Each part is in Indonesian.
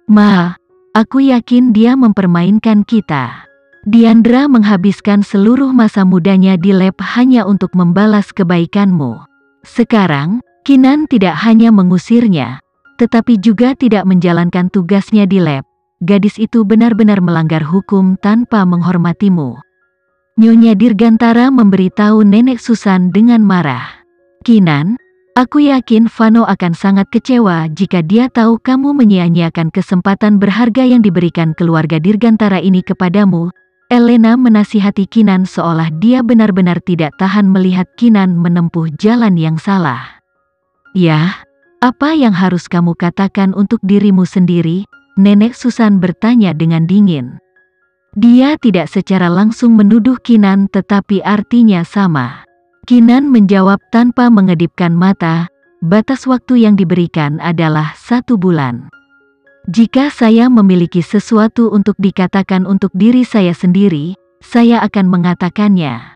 Ma, aku yakin dia mempermainkan kita. Diandra menghabiskan seluruh masa mudanya di lab hanya untuk membalas kebaikanmu. Sekarang, Kinan tidak hanya mengusirnya, tetapi juga tidak menjalankan tugasnya di lab. Gadis itu benar-benar melanggar hukum tanpa menghormatimu. Nyonya Dirgantara memberitahu Nenek Susan dengan marah. Kinan, aku yakin Vano akan sangat kecewa jika dia tahu kamu menyia-nyiakan kesempatan berharga yang diberikan keluarga Dirgantara ini kepadamu. Elena menasihati Kinan seolah dia benar-benar tidak tahan melihat Kinan menempuh jalan yang salah. "Yah, apa yang harus kamu katakan untuk dirimu sendiri?" Nenek Susan bertanya dengan dingin. Dia tidak secara langsung menuduh Kinan tetapi artinya sama. Kinan menjawab tanpa mengedipkan mata, batas waktu yang diberikan adalah 1 bulan. Jika saya memiliki sesuatu untuk dikatakan untuk diri saya sendiri, saya akan mengatakannya.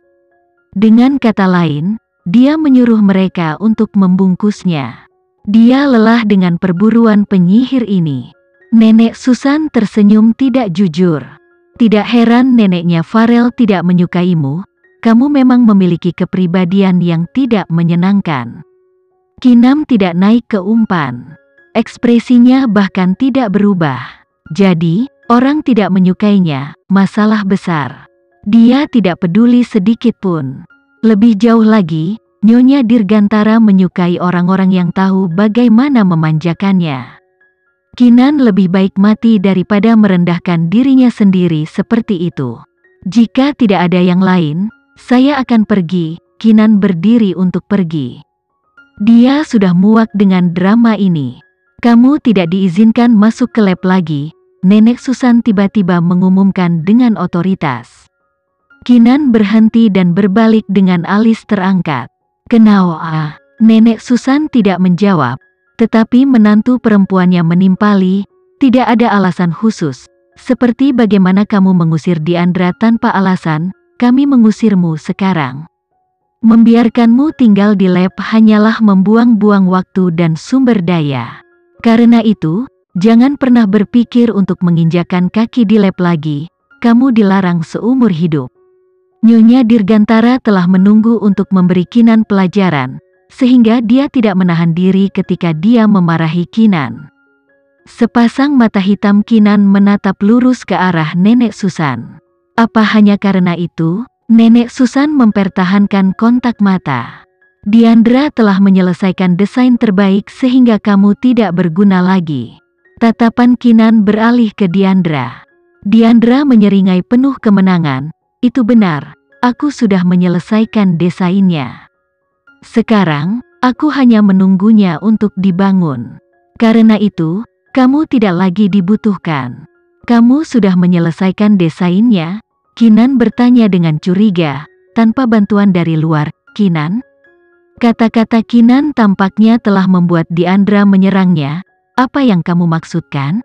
Dengan kata lain, dia menyuruh mereka untuk membungkusnya. Dia lelah dengan perburuan penyihir ini. Nenek Susan tersenyum tidak jujur. Tidak heran neneknya Farel tidak menyukaimu. Kamu memang memiliki kepribadian yang tidak menyenangkan. Kinam tidak naik ke umpan. Ekspresinya bahkan tidak berubah. Jadi, orang tidak menyukainya, masalah besar. Dia tidak peduli sedikit pun. Lebih jauh lagi, Nyonya Dirgantara menyukai orang-orang yang tahu bagaimana memanjakannya. Kinan lebih baik mati daripada merendahkan dirinya sendiri seperti itu. Jika tidak ada yang lain, saya akan pergi. Kinan berdiri untuk pergi. Dia sudah muak dengan drama ini. Kamu tidak diizinkan masuk ke lab lagi, Nenek Susan tiba-tiba mengumumkan dengan otoritas. Kinan berhenti dan berbalik dengan alis terangkat. "Kenapa?" Nenek Susan tidak menjawab. Tetapi menantu perempuannya menimpali, "Tidak ada alasan khusus. Seperti bagaimana kamu mengusir Diandra tanpa alasan, kami mengusirmu sekarang. Membiarkanmu tinggal di lab hanyalah membuang-buang waktu dan sumber daya. Karena itu, jangan pernah berpikir untuk menginjakan kaki di lab lagi, kamu dilarang seumur hidup." Nyonya Dirgantara telah menunggu untuk memberi Kinan pelajaran, sehingga dia tidak menahan diri ketika dia memarahi Kinan. Sepasang mata hitam Kinan menatap lurus ke arah Nenek Susan. Apa hanya karena itu, Nenek Susan mempertahankan kontak mata. "Diandra telah menyelesaikan desain terbaik sehingga kamu tidak berguna lagi." Tatapan Kinan beralih ke Diandra. Diandra menyeringai penuh kemenangan, "Itu benar, aku sudah menyelesaikan desainnya. Sekarang, aku hanya menunggunya untuk dibangun. Karena itu, kamu tidak lagi dibutuhkan." "Kamu sudah menyelesaikan desainnya?" Kinan bertanya dengan curiga, tanpa bantuan dari luar. "Kinan?" Kata-kata Kinan tampaknya telah membuat Diandra menyerangnya. "Apa yang kamu maksudkan?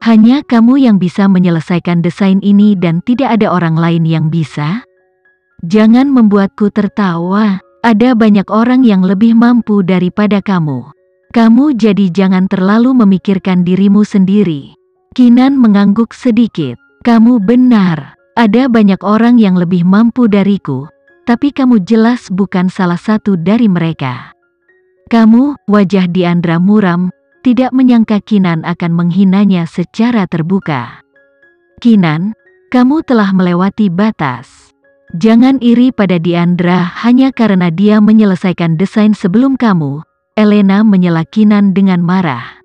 Hanya kamu yang bisa menyelesaikan desain ini dan tidak ada orang lain yang bisa? Jangan membuatku tertawa. Ada banyak orang yang lebih mampu daripada kamu. Kamu jadi jangan terlalu memikirkan dirimu sendiri." Kinan mengangguk sedikit. "Kamu benar. Ada banyak orang yang lebih mampu dariku, tapi kamu jelas bukan salah satu dari mereka." "Kamu," wajah Diandra muram, tidak menyangka Kinan akan menghinanya secara terbuka. "Kinan, kamu telah melewati batas. Jangan iri pada Diandra hanya karena dia menyelesaikan desain sebelum kamu." Elena menyela Kinan dengan marah.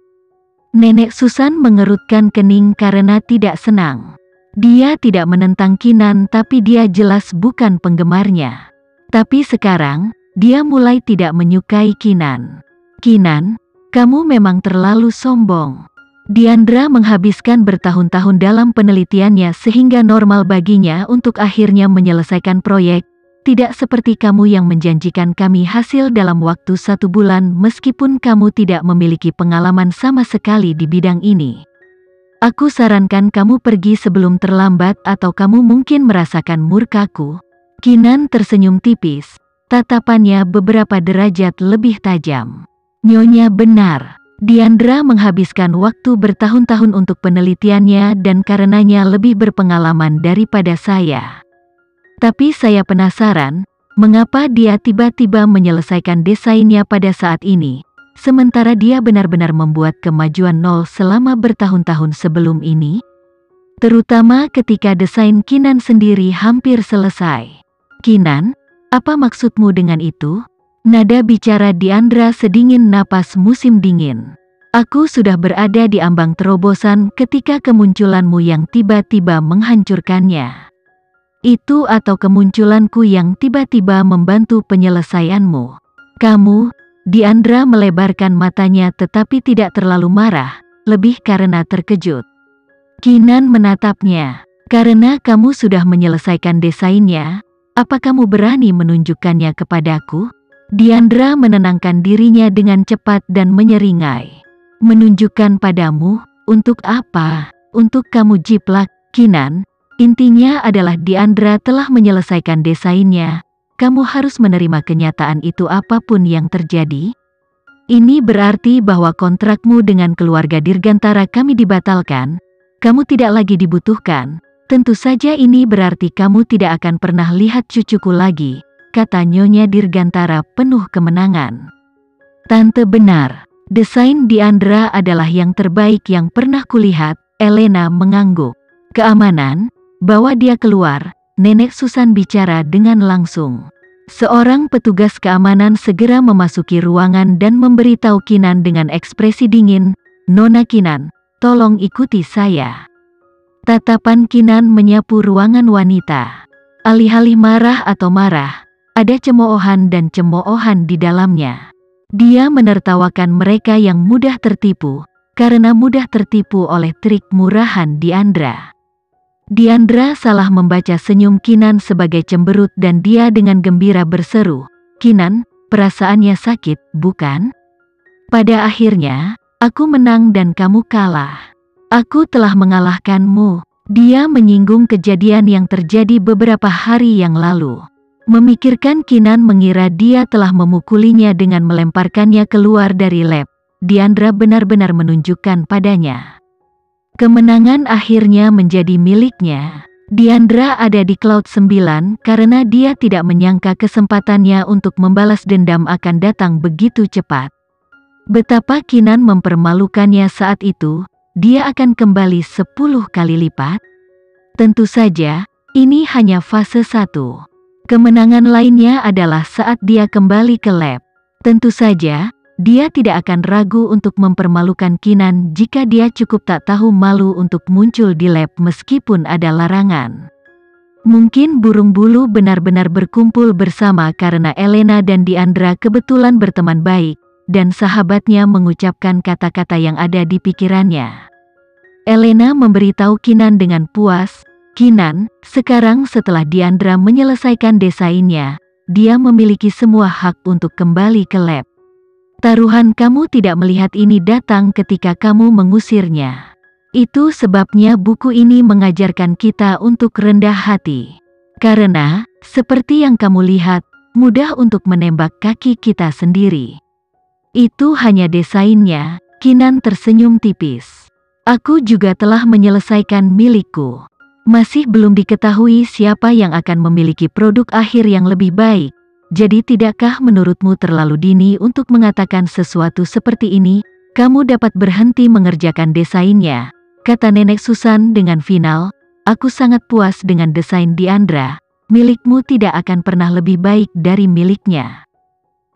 Nenek Susan mengerutkan kening karena tidak senang. Dia tidak menentang Kinan tapi dia jelas bukan penggemarnya. Tapi sekarang, dia mulai tidak menyukai Kinan. "Kinan, kamu memang terlalu sombong." Diandra menghabiskan bertahun-tahun dalam penelitiannya sehingga normal baginya untuk akhirnya menyelesaikan proyek. Tidak seperti kamu yang menjanjikan kami hasil dalam waktu 1 bulan meskipun kamu tidak memiliki pengalaman sama sekali di bidang ini. Aku sarankan kamu pergi sebelum terlambat atau kamu mungkin merasakan murkaku." Kinan tersenyum tipis, tatapannya beberapa derajat lebih tajam. "Nyonya benar. Diandra menghabiskan waktu bertahun-tahun untuk penelitiannya dan karenanya lebih berpengalaman daripada saya. Tapi saya penasaran, mengapa dia tiba-tiba menyelesaikan desainnya pada saat ini, sementara dia benar-benar membuat kemajuan nol selama bertahun-tahun sebelum ini? Terutama ketika desain Kinan sendiri hampir selesai. Kinan, apa maksudmu dengan itu? Nada bicara Diandra sedingin napas musim dingin. Aku sudah berada di ambang terobosan ketika kemunculanmu yang tiba-tiba menghancurkannya. Itu atau kemunculanku yang tiba-tiba membantu penyelesaianmu. Kamu, Diandra melebarkan matanya tetapi tidak terlalu marah, lebih karena terkejut. Kinan menatapnya. Karena kamu sudah menyelesaikan desainnya, apa kamu berani menunjukkannya kepadaku? Diandra menenangkan dirinya dengan cepat dan menyeringai. Menunjukkan padamu, untuk apa? Untuk kamu jiplak, Kinan. Intinya adalah Diandra telah menyelesaikan desainnya. Kamu harus menerima kenyataan itu apapun yang terjadi. Ini berarti bahwa kontrakmu dengan keluarga Dirgantara kami dibatalkan. Kamu tidak lagi dibutuhkan. Tentu saja ini berarti kamu tidak akan pernah lihat cucuku lagi, kata Nyonya Dirgantara penuh kemenangan. Tante benar, desain Diandra adalah yang terbaik yang pernah kulihat, Elena mengangguk. Keamanan, bawa dia keluar, Nenek Susan bicara dengan langsung. Seorang petugas keamanan segera memasuki ruangan dan memberitahu Kinan dengan ekspresi dingin, Nona Kinan, tolong ikuti saya. Tatapan Kinan menyapu ruangan wanita. Alih-alih marah atau marah, ada cemoohan dan cemoohan di dalamnya. Dia menertawakan mereka yang mudah tertipu, karena mudah tertipu oleh trik murahan Diandra. Diandra salah membaca senyum Kinan sebagai cemberut dan dia dengan gembira berseru, Kinan, perasaannya sakit, bukan? Pada akhirnya, aku menang dan kamu kalah. Aku telah mengalahkanmu. Dia menyinggung kejadian yang terjadi beberapa hari yang lalu. Memikirkan Kinan mengira dia telah memukulinya dengan melemparkannya keluar dari lab. Diandra benar-benar menunjukkan padanya. Kemenangan akhirnya menjadi miliknya. Diandra ada di Cloud 9 karena dia tidak menyangka kesempatannya untuk membalas dendam akan datang begitu cepat. Betapa Kinan mempermalukannya saat itu, dia akan kembali 10 kali lipat. Tentu saja, ini hanya fase 1. Kemenangan lainnya adalah saat dia kembali ke lab. Tentu saja, dia tidak akan ragu untuk mempermalukan Kinan jika dia cukup tak tahu malu untuk muncul di lab meskipun ada larangan. Mungkin burung bulu benar-benar berkumpul bersama karena Elena dan Diandra kebetulan berteman baik, dan sahabatnya mengucapkan kata-kata yang ada di pikirannya. Elena memberitahu Kinan dengan puas, Kinan, sekarang setelah Diandra menyelesaikan desainnya, dia memiliki semua hak untuk kembali ke lab. Taruhan kamu tidak melihat ini datang ketika kamu mengusirnya. Itu sebabnya buku ini mengajarkan kita untuk rendah hati. Karena, seperti yang kamu lihat, mudah untuk menembak kaki kita sendiri. Itu hanya desainnya, Kinan tersenyum tipis. Aku juga telah menyelesaikan milikku. Masih belum diketahui siapa yang akan memiliki produk akhir yang lebih baik. Jadi tidakkah menurutmu terlalu dini untuk mengatakan sesuatu seperti ini? Kamu dapat berhenti mengerjakan desainnya, kata Nenek Susan dengan final. Aku sangat puas dengan desain Diandra. Milikmu tidak akan pernah lebih baik dari miliknya.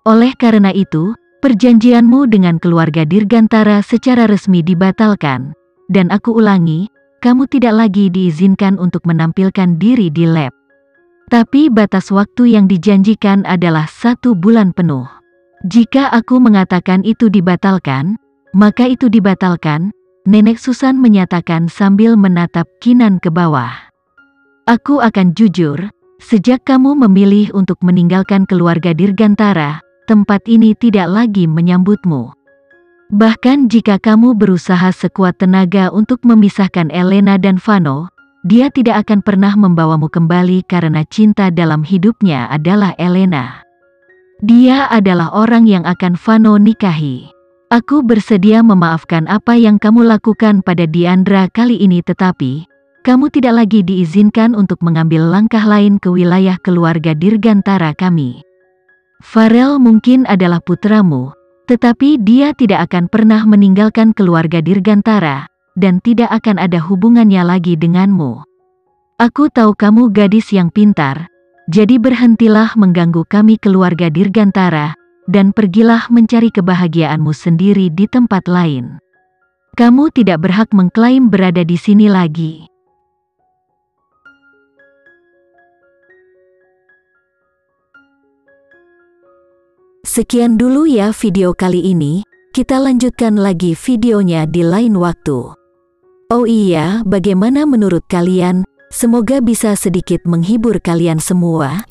Oleh karena itu, perjanjianmu dengan keluarga Dirgantara secara resmi dibatalkan, dan aku ulangi, kamu tidak lagi diizinkan untuk menampilkan diri di lab. Tapi batas waktu yang dijanjikan adalah 1 bulan penuh. Jika aku mengatakan itu dibatalkan, maka itu dibatalkan, Nenek Susan menyatakan sambil menatap Kinan ke bawah. Aku akan jujur, sejak kamu memilih untuk meninggalkan keluarga Dirgantara, tempat ini tidak lagi menyambutmu. Bahkan jika kamu berusaha sekuat tenaga untuk memisahkan Elena dan Vano, dia tidak akan pernah membawamu kembali karena cinta dalam hidupnya adalah Elena. Dia adalah orang yang akan Vano nikahi. Aku bersedia memaafkan apa yang kamu lakukan pada Diandra kali ini, tetapi kamu tidak lagi diizinkan untuk mengambil langkah lain ke wilayah keluarga dirgantara kami. Farel mungkin adalah putramu, tetapi dia tidak akan pernah meninggalkan keluarga dirgantara, dan tidak akan ada hubungannya lagi denganmu. Aku tahu kamu gadis yang pintar, jadi berhentilah mengganggu kami keluarga dirgantara, dan pergilah mencari kebahagiaanmu sendiri di tempat lain. Kamu tidak berhak mengklaim berada di sini lagi. Sekian dulu ya video kali ini, kita lanjutkan lagi videonya di lain waktu. Oh iya, bagaimana menurut kalian? Semoga bisa sedikit menghibur kalian semua.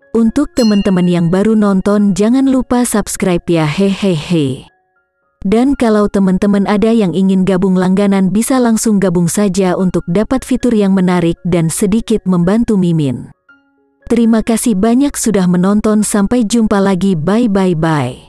Untuk teman-teman yang baru nonton, jangan lupa subscribe ya, hehehe. Dan kalau teman-teman ada yang ingin gabung langganan, bisa langsung gabung saja untuk dapat fitur yang menarik dan sedikit membantu Mimin. Terima kasih banyak sudah menonton, sampai jumpa lagi, bye.